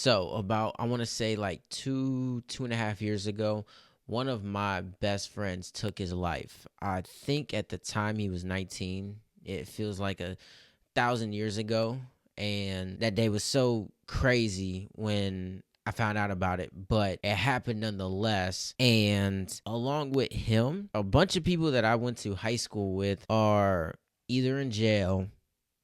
So about I want to say like 2.5 years ago, one of my best friends took his life. I think at the time he was 19. It feels like 1,000 years ago, and that day was so crazy when I found out about it, but it happened nonetheless. And along with him, a bunch of people that I went to high school with are either in jail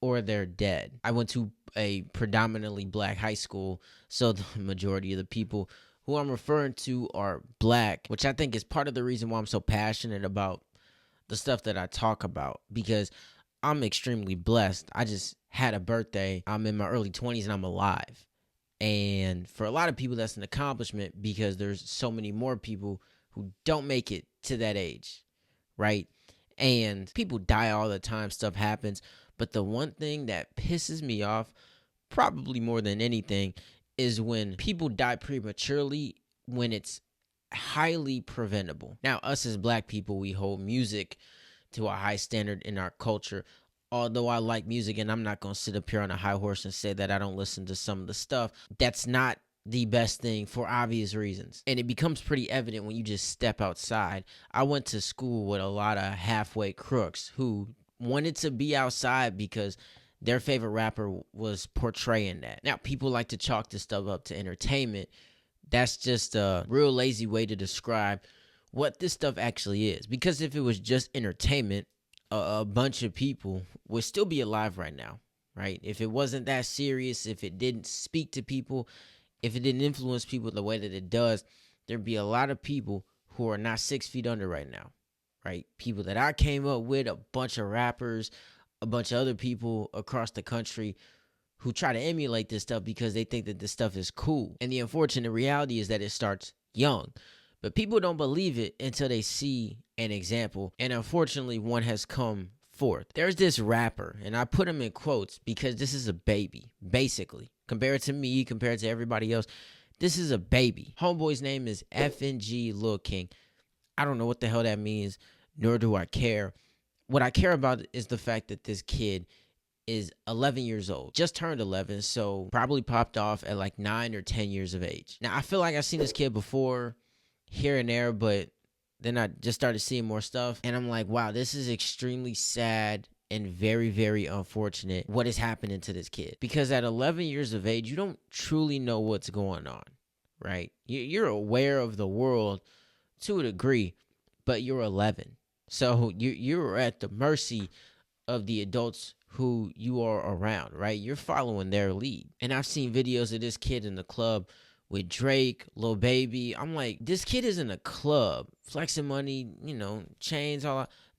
or they're dead. I went to a predominantly black high school, so the majority of the people who I'm referring to are black, which I think is part of the reason why I'm so passionate about the stuff that I talk about, because I'm extremely blessed. I just had a birthday. I'm in my early 20s and I'm alive. And for a lot of people, that's an accomplishment because there's so many more people who don't make it to that age, right? And people die all the time, stuff happens. But the one thing that pisses me off, probably more than anything, is when people die prematurely when it's highly preventable. Now, us as black people, we hold music to a high standard in our culture. Although I like music, and I'm not going to sit up here on a high horse and say that I don't listen to some of the stuff, that's not the best thing for obvious reasons. And it becomes pretty evident when you just step outside. I went to school with a lot of halfway crooks who wanted to be outside because their favorite rapper was portraying that. Now, people like to chalk this stuff up to entertainment. That's just a real lazy way to describe what this stuff actually is. Because if it was just entertainment, a bunch of people would still be alive right now, right? If it wasn't that serious, if it didn't speak to people, if it didn't influence people the way that it does, there'd be a lot of people who are not 6 feet under right now, right? People that I came up with, a bunch of rappers, a bunch of other people across the country who try to emulate this stuff because they think that this stuff is cool. And the unfortunate reality is that it starts young. But people don't believe it until they see an example. And unfortunately, one has come forth. There's this rapper, and I put him in quotes because this is a baby, basically. Compared to me, compared to everybody else, this is a baby. Homeboy's name is FNG Lil King. I don't know what the hell that means, nor do I care. What I care about is the fact that this kid is 11 years old, just turned 11, so probably popped off at like 9 or 10 years of age. Now, I feel like I've seen this kid before, here and there, but then I just started seeing more stuff, and I'm like, wow, this is extremely sad and very, very unfortunate what is happening to this kid. Because at 11 years of age, you don't truly know what's going on, right? You're aware of the world to a degree, but you're 11. So you're at the mercy of the adults who you are around, right? You're following their lead. And I've seen videos of this kid in the club with Drake, Lil Baby. I'm like, this kid is in a club, flexing money, chains,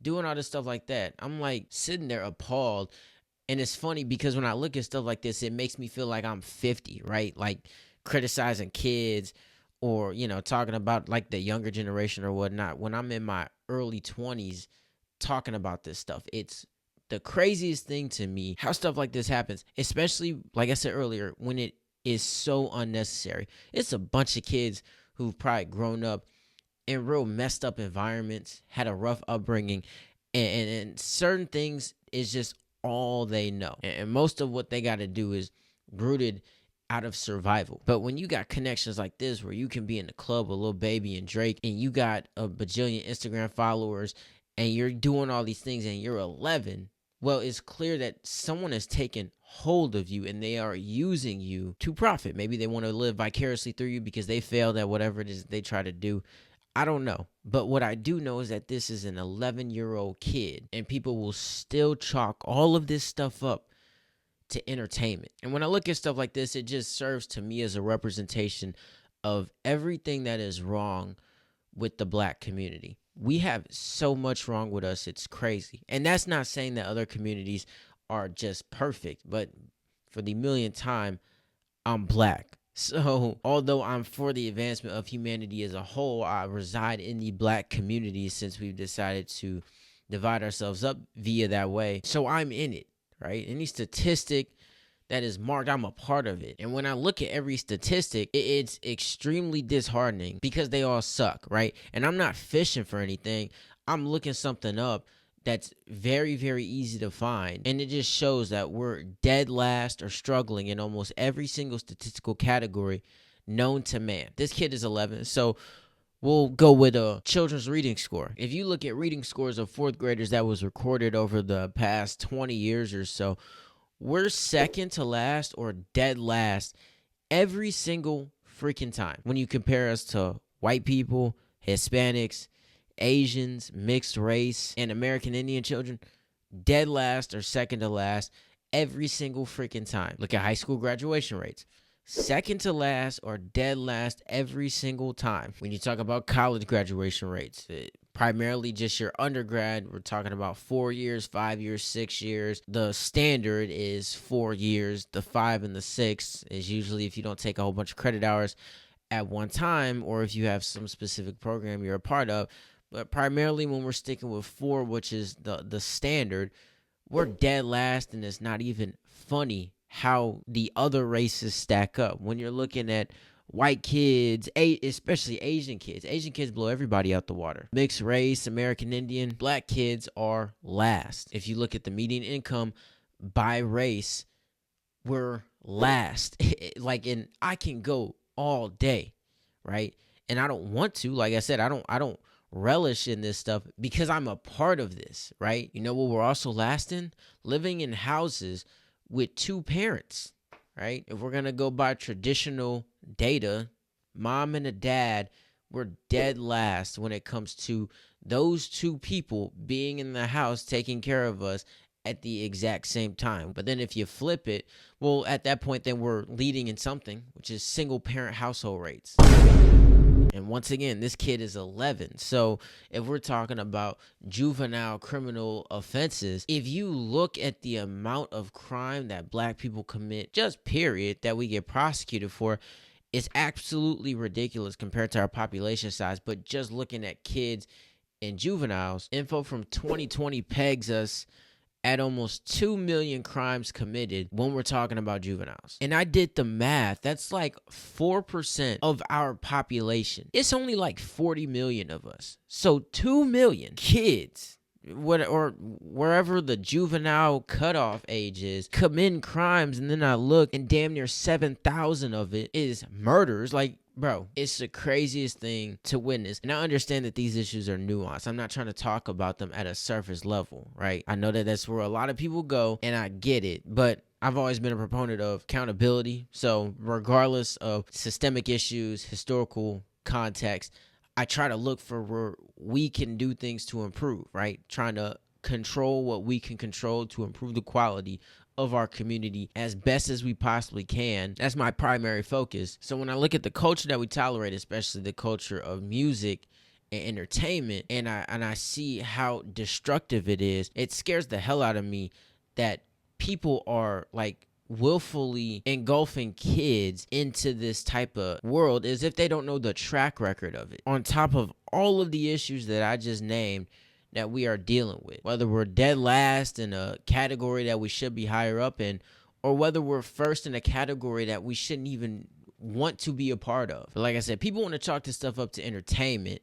doing all this stuff like that. I'm like sitting there appalled. And it's funny because when I look at stuff like this, it makes me feel like I'm 50, right? Like criticizing kids or, talking about like the younger generation or whatnot. When I'm in my early 20s talking about this stuff, it's the craziest thing to me how stuff like this happens, especially, like I said earlier, when it is so unnecessary. It's a bunch of kids who've probably grown up in real messed up environments, had a rough upbringing, and certain things is just all they know. And most of what they got to do is rooted out of survival. But when you got connections like this where you can be in the club with Lil Baby and Drake, and you got a bajillion Instagram followers, and you're doing all these things and you're 11, well, it's clear that someone has taken hold of you and they are using you to profit. Maybe they want to live vicariously through you because they failed at whatever it is they try to do. I don't know. But what I do know is that this is an 11-year-old kid, and people will still chalk all of this stuff up to entertainment. And when I look at stuff like this, it just serves to me as a representation of everything that is wrong with the black community. We have so much wrong with us, it's crazy. And that's not saying that other communities are just perfect, but for the millionth time, I'm black. So although I'm for the advancement of humanity as a whole, I reside in the black community since we've decided to divide ourselves up via that way. So I'm in it, right? Any statistic that is marked, I'm a part of it. And when I look at every statistic, it's extremely disheartening because they all suck, right? And I'm not fishing for anything. I'm looking something up that's very, very easy to find. And it just shows that we're dead last or struggling in almost every single statistical category known to man. This kid is 11, so we'll go with a children's reading score. If you look at reading scores of fourth graders that was recorded over the past 20 years or so, we're second to last or dead last every single freaking time. When you compare us to white people, Hispanics, Asians, mixed race, and American Indian children, dead last or second to last every single freaking time. Look at high school graduation rates. Second to last or dead last every single time. When you talk about college graduation rates, primarily just your undergrad, we're talking about 4 years, 5 years, 6 years. The standard is 4 years. The 5 and the 6 is usually if you don't take a whole bunch of credit hours at one time, or if you have some specific program you're a part of. But primarily when we're sticking with 4, which is the standard, we're dead last, and it's not even funny how the other races stack up. When you're looking at white kids, especially Asian kids blow everybody out the water. Mixed race, American Indian, black kids are last. If you look at the median income by race, we're last. And I can go all day, right? And I don't want to. Like I said, I don't relish in this stuff because I'm a part of this, right? You know what we're also last in? Living in houses with 2 parents, right? If we're going to go by traditional data, mom and a dad, we're dead last when it comes to those 2 people being in the house taking care of us at the exact same time. But then if you flip it, well, at that point, then we're leading in something, which is single parent household rates. And once again, this kid is 11. So if we're talking about juvenile criminal offenses, if you look at the amount of crime that black people commit, just period, that we get prosecuted for, it's absolutely ridiculous compared to our population size. But just looking at kids and juveniles, info from 2020 pegs us at almost 2 million crimes committed when we're talking about juveniles. And I did the math. That's like 4% of our population. It's only like 40 million of us. So 2 million kids, or wherever the juvenile cutoff age is, commit crimes. And then I look and damn near 7,000 of it is murders. Like, bro, it's the craziest thing to witness. And I understand that these issues are nuanced. I'm not trying to talk about them at a surface level, right? I know that that's where a lot of people go, and I get it. But I've always been a proponent of accountability. So regardless of systemic issues, historical context, I try to look for where we can do things to improve, right? Trying to control what we can control to improve the quality of our community as best as we possibly can. That's my primary focus. So when I look at the culture that we tolerate, especially the culture of music and entertainment, and I see how destructive it is, it scares the hell out of me that people are like willfully engulfing kids into this type of world as if they don't know the track record of it. On top of all of the issues that I just named that we are dealing with, whether we're dead last in a category that we should be higher up in, or whether we're first in a category that we shouldn't even want to be a part of. But like I said, people want to chalk this stuff up to entertainment,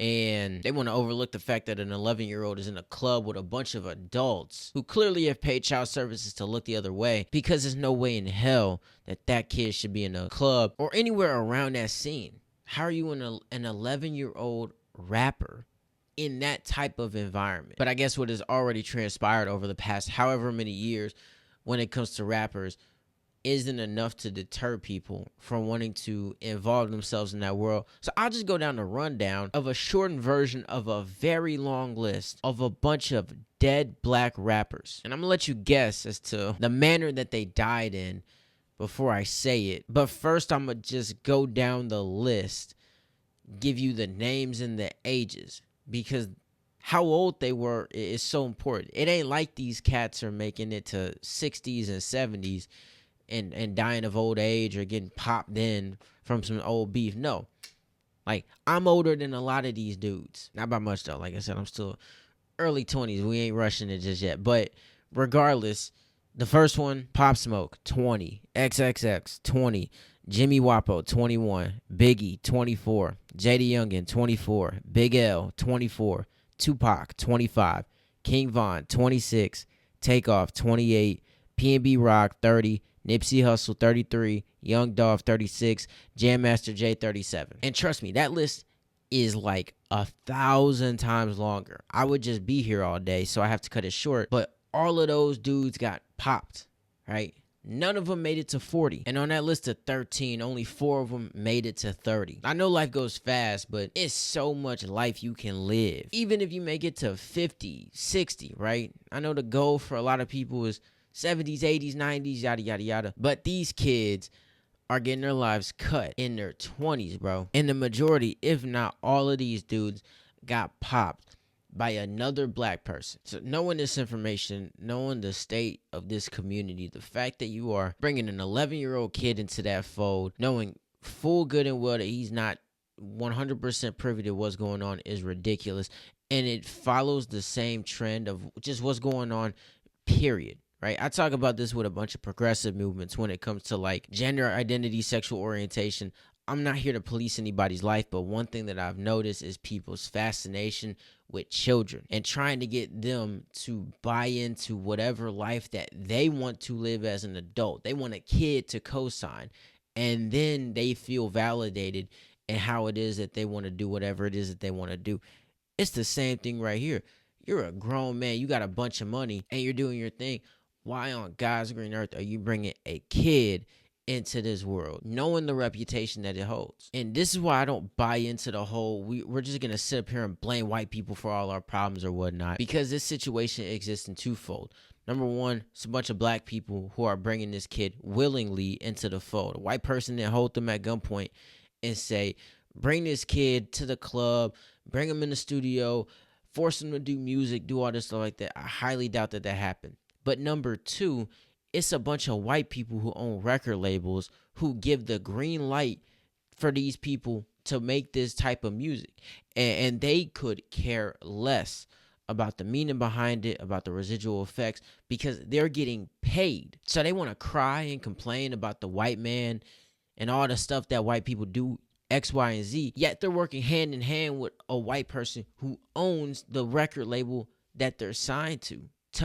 and they want to overlook the fact that an 11-year-old is in a club with a bunch of adults who clearly have paid child services to look the other way, because there's no way in hell that kid should be in a club or anywhere around that scene. How are you an 11-year-old rapper in that type of environment? But I guess what has already transpired over the past however many years when it comes to rappers isn't enough to deter people from wanting to involve themselves in that world. So I'll just go down the rundown of a shortened version of a very long list of a bunch of dead black rappers. And I'm gonna let you guess as to the manner that they died in before I say it. But first, I'm gonna just go down the list, give you the names and the ages, because how old they were is so important. It ain't like these cats are making it to 60s and 70s and dying of old age or getting popped in from some old beef. No. Like, I'm older than a lot of these dudes. Not by much, though. Like I said, I'm still early 20s. We ain't rushing it just yet. But regardless, the first one, Pop Smoke, 20. XXX, 20. Jimmy Wapo, 21. Biggie, 24. JD Youngin, 24. Big L, 24. Tupac, 25. King Von 26, Takeoff 28, PNB Rock 30, Nipsey Hussle 33, Young Dolph 36, Jam Master Jay 37. And trust me, that list is like 1,000 times longer. I would just be here all day, so I have to cut it short. But all of those dudes got popped, right? None of them made it to 40. And on that list of 13, only 4 of them made it to 30. I know life goes fast, but it's so much life you can live. Even if you make it to 50, 60, right? I know the goal for a lot of people is 70s, 80s, 90s, yada, yada, yada. But these kids are getting their lives cut in their 20s, bro. And the majority, if not all of these dudes, got popped by another black person. So knowing this information, knowing the state of this community, the fact that you are bringing an 11-year-old kid into that fold, knowing full good and well that he's not 100% privy to what's going on is ridiculous. And it follows the same trend of just what's going on, period. Right? I talk about this with a bunch of progressive movements when it comes to like gender identity, sexual orientation. I'm not here to police anybody's life, but one thing that I've noticed is people's fascination with children and trying to get them to buy into whatever life that they want to live as an adult. They want a kid to co-sign, and then they feel validated in how it is that they want to do whatever it is that they want to do. It's the same thing right here. You're a grown man. You got a bunch of money, and you're doing your thing. Why on God's green earth are you bringing a kid into this world, knowing the reputation that it holds? And this is why I don't buy into the whole we're just gonna sit up here and blame white people for all our problems or whatnot, because this situation exists in twofold. Number one, it's a bunch of black people who are bringing this kid willingly into the fold. A white person that hold them at gunpoint and say, bring this kid to the club, bring him in the studio, force him to do music, do all this stuff like that. I highly doubt that happened. But number two, it's a bunch of white people who own record labels who give the green light for these people to make this type of music. And they could care less about the meaning behind it, about the residual effects, because they're getting paid. So they want to cry and complain about the white man and all the stuff that white people do, X, Y, and Z, yet they're working hand in hand with a white person who owns the record label that they're signed to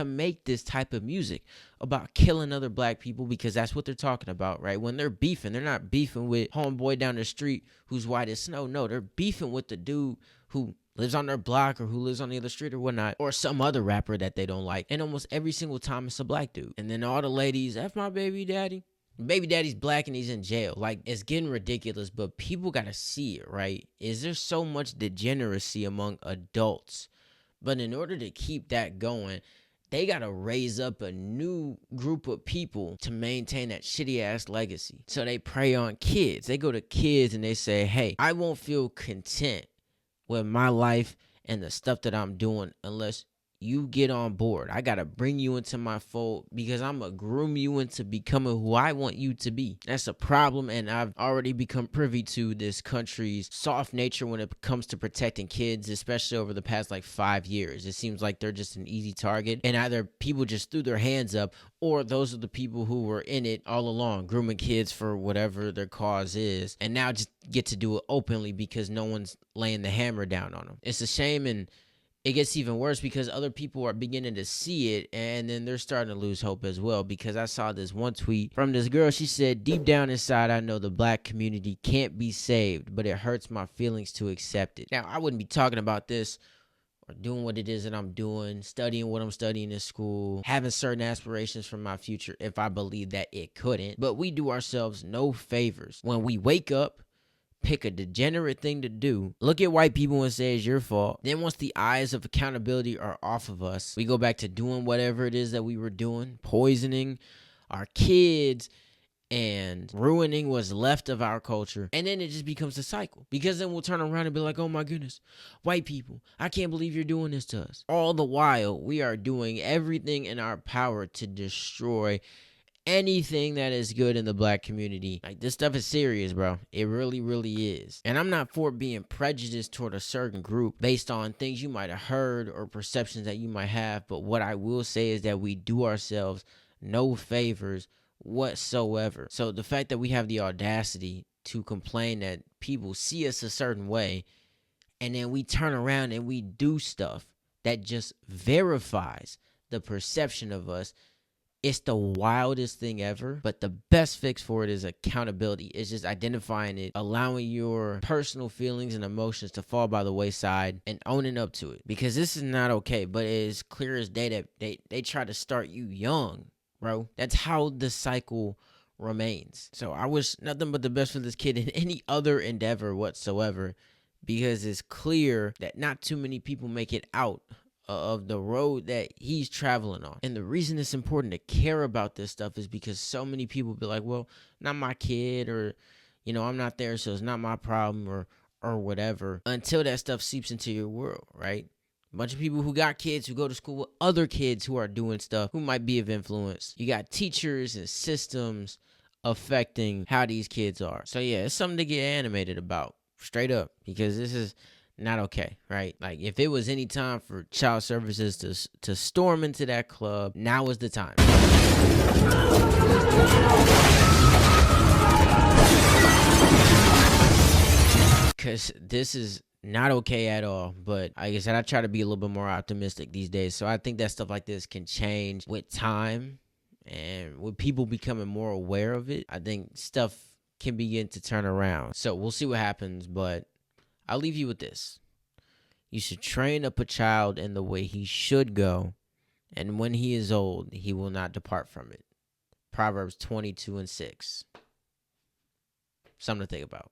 make this type of music about killing other black people, because that's what they're talking about, right? When they're beefing, they're not beefing with homeboy down the street who's white as snow. No, they're beefing with the dude who lives on their block or who lives on the other street or whatnot, or some other rapper that they don't like. And almost every single time it's a black dude. And then all the ladies, F my baby daddy. Baby daddy's black and he's in jail. Like, it's getting ridiculous, but people gotta see it, right? Is there so much degeneracy among adults? But in order to keep that going, they got to raise up a new group of people to maintain that shitty ass legacy. So they prey on kids. They go to kids and they say, hey, I won't feel content with my life and the stuff that I'm doing unless you get on board. I got to bring you into my fold because I'm going to groom you into becoming who I want you to be. That's a problem, and I've already become privy to this country's soft nature when it comes to protecting kids, especially over the past like 5 years. It seems like they're just an easy target, and either people just threw their hands up, or those are the people who were in it all along, grooming kids for whatever their cause is, and now just get to do it openly because no one's laying the hammer down on them. It's a shame, and it gets even worse because other people are beginning to see it, and then they're starting to lose hope as well. Because I saw this one tweet from this girl. She said, deep down inside, I know the black community can't be saved, but it hurts my feelings to accept it. Now, I wouldn't be talking about this or doing what it is that I'm doing, studying what I'm studying in school, having certain aspirations for my future if I believe that it couldn't. But we do ourselves no favors when we wake up, pick a degenerate thing to do, look at white people and say it's your fault. Then once the eyes of accountability are off of us, we go back to doing whatever it is that we were doing, poisoning our kids and ruining what's left of our culture. And then it just becomes a cycle, because then we'll turn around and be like, oh my goodness, white people, I can't believe you're doing this to us. All the while, we are doing everything in our power to destroy anything that is good in the black community. Like, this stuff is serious, bro. It really, really is. And I'm not for being prejudiced toward a certain group based on things you might have heard or perceptions that you might have. But what I will say is that we do ourselves no favors whatsoever. So the fact that we have the audacity to complain that people see us a certain way, and then we turn around and we do stuff that just verifies the perception of us. It's the wildest thing ever, but the best fix for it is accountability. It's just identifying it, allowing your personal feelings and emotions to fall by the wayside and owning up to it. Because this is not okay, but it is clear as day that they try to start you young, bro. That's how the cycle remains. So I wish nothing but the best for this kid in any other endeavor whatsoever, because it's clear that not too many people make it out of the road that he's traveling on. And the reason it's important to care about this stuff is because so many people be like, well, not my kid, or, I'm not there, so it's not my problem, or whatever, until that stuff seeps into your world, right? A bunch of people who got kids who go to school with other kids who are doing stuff who might be of influence. You got teachers and systems affecting how these kids are. So yeah, it's something to get animated about, straight up, because this is not okay, right? Like, if it was any time for child services to storm into that club, now is the time. Because this is not okay at all. But like I said, I try to be a little bit more optimistic these days. So I think that stuff like this can change with time, and with people becoming more aware of it, I think stuff can begin to turn around. So we'll see what happens, but I'll leave you with this. You should train up a child in the way he should go, and when he is old, he will not depart from it. Proverbs 22:6. Something to think about.